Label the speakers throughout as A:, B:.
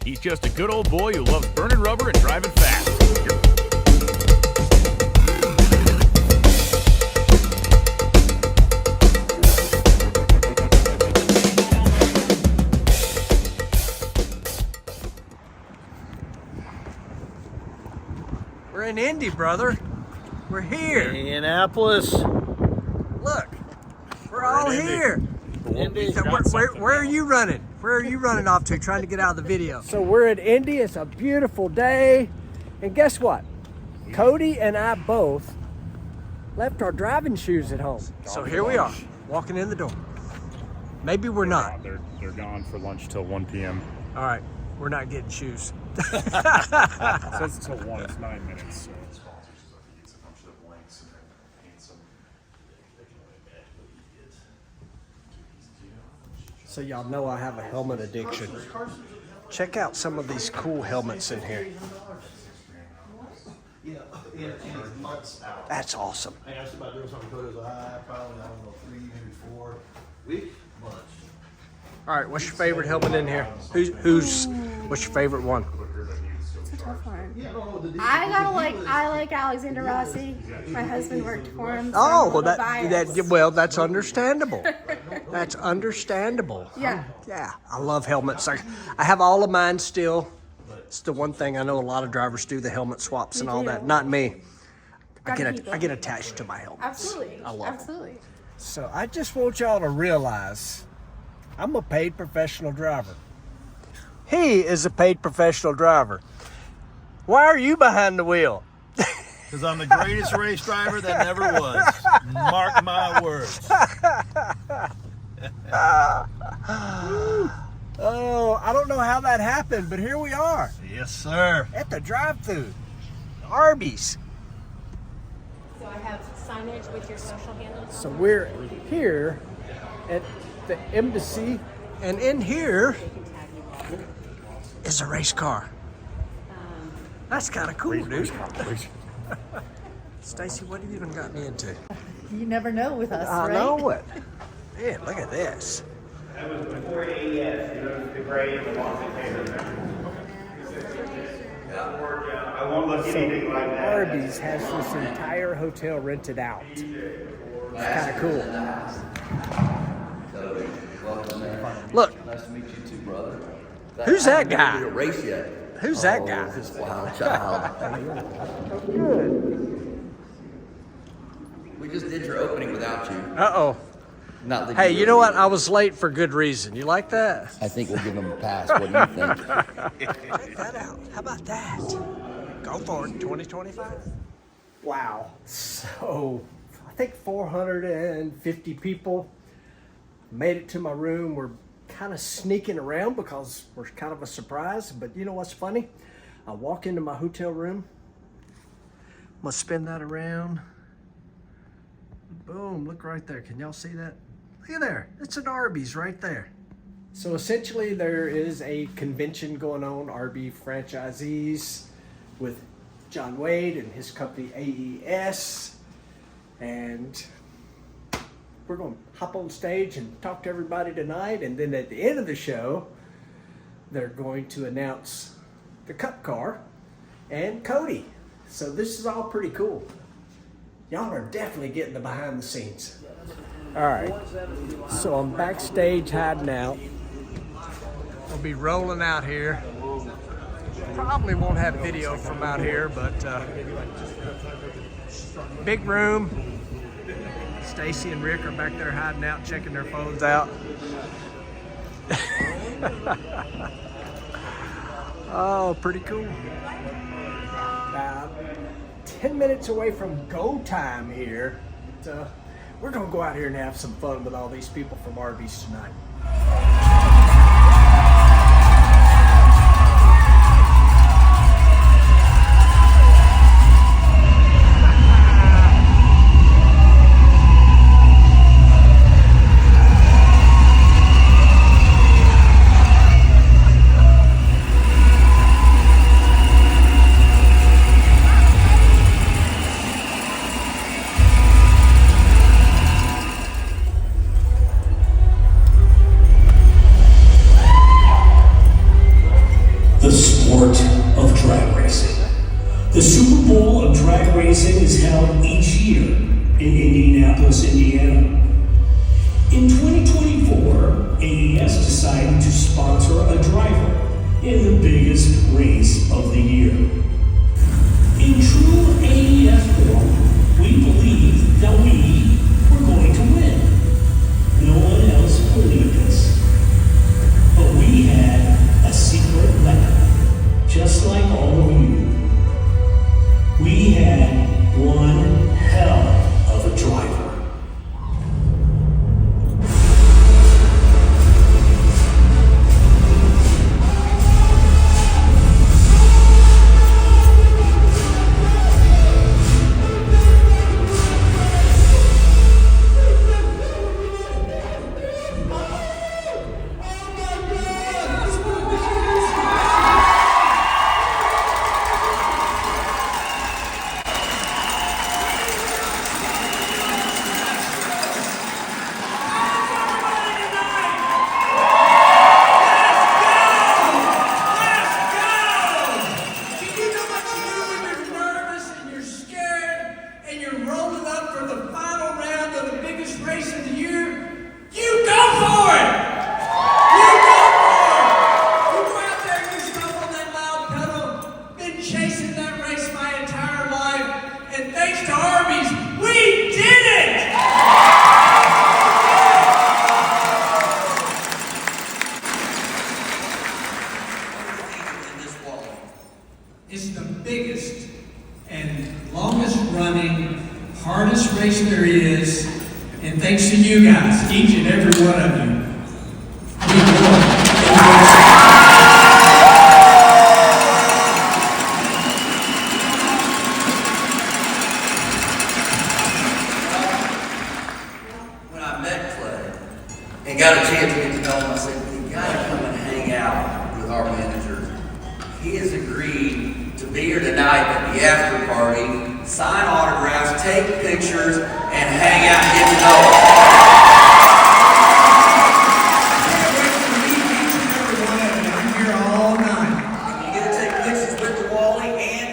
A: He's just a good old boy who loves burning rubber and driving fast.
B: We're in Indy, brother. We're here.
C: Indianapolis.
B: Look, we're all here.
C: Indy.
B: So where are you running? Where are you running off to, trying to get out of the video?
D: So we're at Indy. It's a beautiful day. And guess what? Cody and I both left our driving shoes at home.
B: So here we are, walking in the door. Maybe we're not.
E: They're gone for lunch till 1 p.m.
B: All right, we're not getting shoes.
E: It says till 1, it's 9 minutes.
B: So y'all know I have a helmet addiction. Check out some of these cool helmets in here. That's awesome.
F: I asked about doing something Cody's eye, probably, I don't know, 3, maybe 4 weeks, months.
B: All right, what's your favorite helmet in here? What's your favorite one?
G: It's a tough one. I like Alexander Rossi. My husband worked for him. So
B: Oh,
G: I'm a
B: well,
G: little biased.
B: that's understandable. That's understandable.
G: Yeah.
B: Yeah, I love helmets. I have all of mine still. It's the one thing I know a lot of drivers do, the helmet swaps and all
G: do.
B: that. Not me. I
G: Gotta keep it.
B: get attached to my helmets.
G: Absolutely.
B: I love
G: Absolutely.
D: So I just want y'all to realize I'm a paid professional driver.
B: He is a paid professional driver. Why are you behind the wheel?
F: Because I'm the greatest race driver that never was. Mark my words.
D: Oh, I don't know how that happened, but here we are
F: Yes, sir.
D: at the drive-thru.
B: Arby's.
H: So I have signage with your social handles.
D: So we're here at the embassy.
B: And in here is a race car. That's kind of cool, dude. Stacy, what have you even got me into?
I: You never know with us,
B: I
I: right?
B: know it. Man, look at this.
J: That was before AES, you know, the gray and the Boston papers there. I won't look anything like that.
D: Arby's has this entire hotel rented out. It's kind of cool.
K: Cody, welcome, man.
B: Look,
K: Nice to meet you too, brother.
B: Who's that guy?
K: I haven't been to a race yet.
B: Who's that guy?
K: This wild child. We just did your opening without you.
B: Uh-oh.
K: Not that
B: Hey, you know
K: really-
B: what? I was late for good reason. You like that?
K: I think we'll give him a pass. What do you think?
B: Check that out. How about that? Go for it. 2025.
D: Wow. So I think 450 people made it to my room. We're kind of sneaking around because we're kind of a surprise. But you know what's funny? I walk into my hotel room. I'm going to spin that around. Boom, look right there. Can y'all see that? Look at there. It's an Arby's right there. So essentially there is a convention going on, Arby franchisees, with John Wade and his company AES. And we're going to hop on stage and talk to everybody tonight. And then at the end of the show, they're going to announce the Cup car and Cody. So this is all pretty cool. Y'all are definitely getting the behind the scenes. All right, so I'm backstage hiding out.
B: We'll be rolling out here. Probably won't have video from out here, but big room. Stacy and Rick are back there hiding out, checking their phones out. Oh, pretty cool. 10 minutes away from go time here. So we're gonna go out here and have some fun with all these people from Arby's tonight.
C: Indianapolis, Indiana. In 2024, AES decided to sponsor a driver in the biggest race of the year. In true AES form, we believed that we were going to win. No one else believed us. But we had a secret weapon, just like all of you. We had one hell of a driver.
L: It's the biggest and longest running, hardest race there is, and thanks to you guys, each and every one of you, we won.
K: When I met Clay and got a chance to get to know him, I said, you gotta come and hang out with our manager. He has agreed to be here tonight at the after party, sign autographs, take pictures, and hang out and get to know him.
L: I'm here all night.
K: You get to take pictures with the Wally and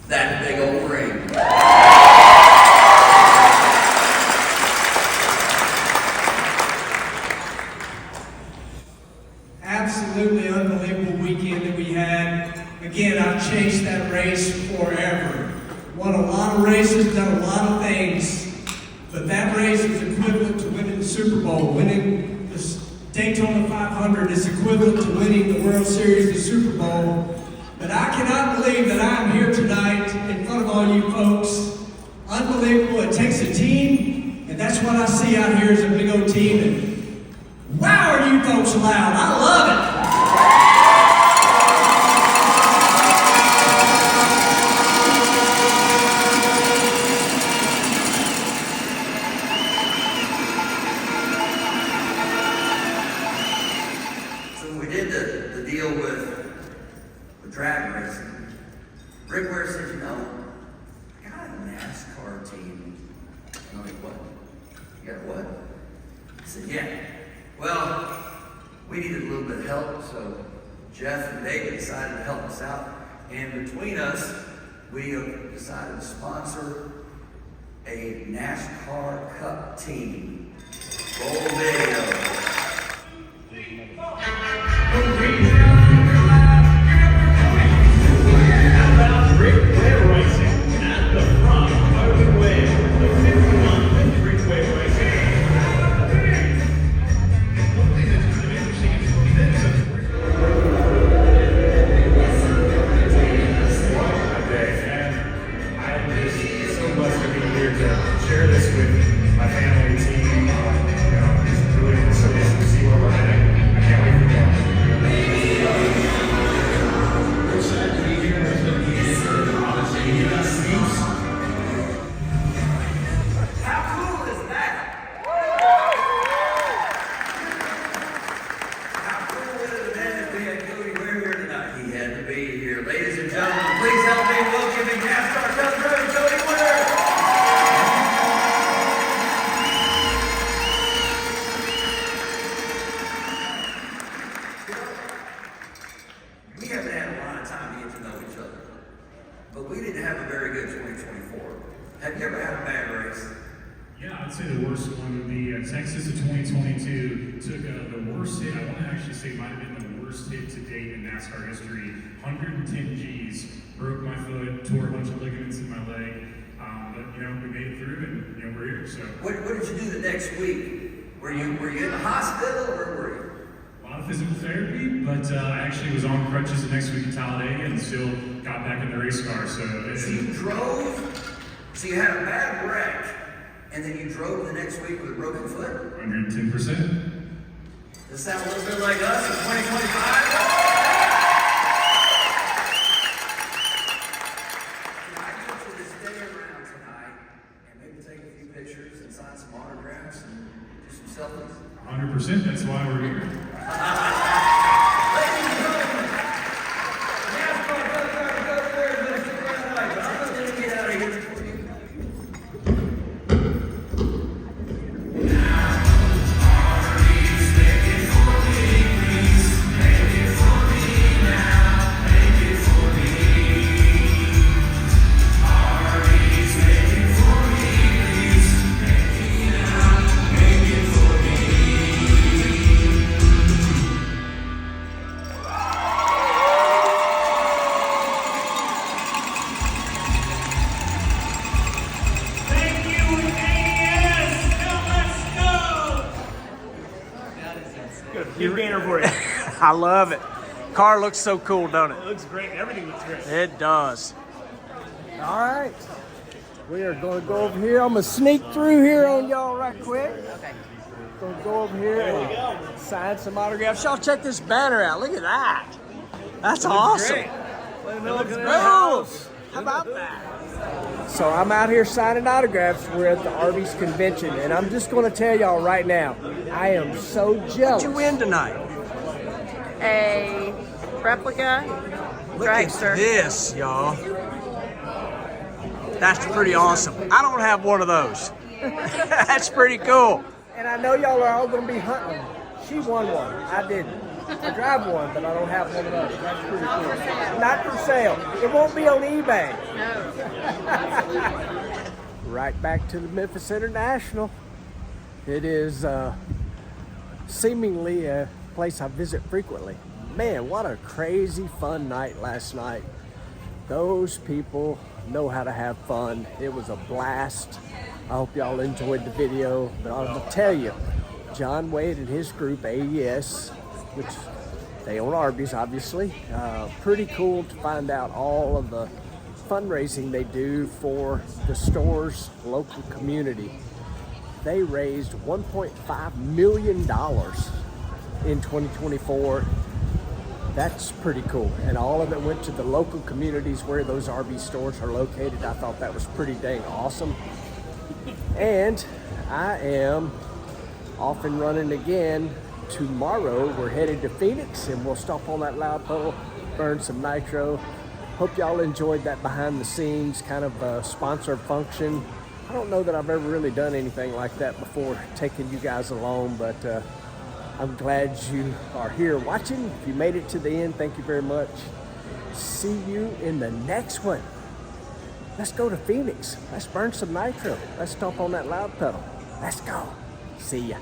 K: that big old ring.
L: Absolutely unbelievable weekend that we had. Again, I've chased that race forever. Won a lot of races, done a lot of things, but that race is equivalent to winning the Super Bowl. Winning the Daytona 500 is equivalent to winning the World Series, the Super Bowl. But I cannot believe that I am here tonight in front of all you folks. Unbelievable. It takes a team, and that's what I see out here is a big old team. And wow, are you folks loud? I love it.
K: Drag racing. Rick Ware said, you know, I got a NASCAR team. And I'm like, what? You got what? I said, yeah. Well, we needed a little bit of help, so Jeff and David decided to help us out. And between us, we decided to sponsor a NASCAR Cup team. Roll video.
C: Rick Ware Racing at the front, Cody Ware, the 51 Rick Ware Racing. One thing that's kind of interesting is from this and I'm just so blessed to be here to share this with my family, team. It's really so nice to see where we're heading. I can't wait for more. We're excited to be here.
K: How cool is that? How cool would it have been if we had Cody Ware here tonight? He had to be here. Ladies and gentlemen, please help me welcome in NASCAR Cup driver Cody Ware. We haven't had a lot of time to get to know each other, but we didn't have a very good 2024. Have you ever had a bad race?
E: Yeah, I'd say the worst one would be Texas of 2022 took the worst hit. I want to actually say it might have been the worst hit to date in NASCAR history. 110 G's, broke my foot, tore a bunch of ligaments in my leg. But we made it through, and we're here. So
K: what did you do the next week? Were you in the hospital or were you?
E: A lot of physical therapy, but I actually was on crutches the next week in Talladega and still got back in the race car. So
K: you drove. So you had a bad wreck, and then you drove the next week with a broken foot?
E: 110%.
K: Does that sound a little bit like us in 2025? Pictures and sign some autographs and do some selfies?
E: 100%, that's why we're here.
K: Get out of here.
D: I love it. Car looks so cool, don't it?
E: It looks great. Everything looks great.
D: It does.
B: All right. We are going to go over here. I'm going to sneak through here on y'all right quick. Okay. Going to go over here and sign some autographs. Y'all check this banner out. Look at that. That's awesome.
D: Great.
B: How about that? So I'm out here signing autographs. We're at the Arby's convention, and I'm just going to tell y'all right now, I am so jealous.
D: What'd you win tonight?
I: A replica
D: Look
I: dragster.
D: at this, y'all. That's pretty awesome. I don't have one of those. That's pretty cool.
B: And I know y'all are all going to be hunting them. She won one. I didn't. I drive one, but I don't have one of those. That's pretty cool. Not for sale. It won't be on eBay.
I: No.
B: Right back to the Memphis International. It is seemingly a place I visit frequently. Man, what a crazy fun night last night. Those people know how to have fun. It was a blast. I hope y'all enjoyed the video, but I'll tell you, John Wade and his group, AES, which they own Arby's, obviously. Pretty cool to find out all of the fundraising they do for the store's local community. They raised $1.5 million in 2024. That's pretty cool. And all of it went to the local communities where those Arby's stores are located. I thought that was pretty dang awesome. And I am off and running again. Tomorrow we're headed to Phoenix and we'll stop on that loud puddle, burn some nitro. Hope y'all enjoyed that behind the scenes kind of sponsor function. I don't know that I've ever really done anything like that before, taking you guys along, but I'm glad you are here watching. If you made it to the end, thank you very much. See you in the next one. Let's go to Phoenix. Let's burn some nitro. Let's stomp on that loud pedal. Let's go. See ya.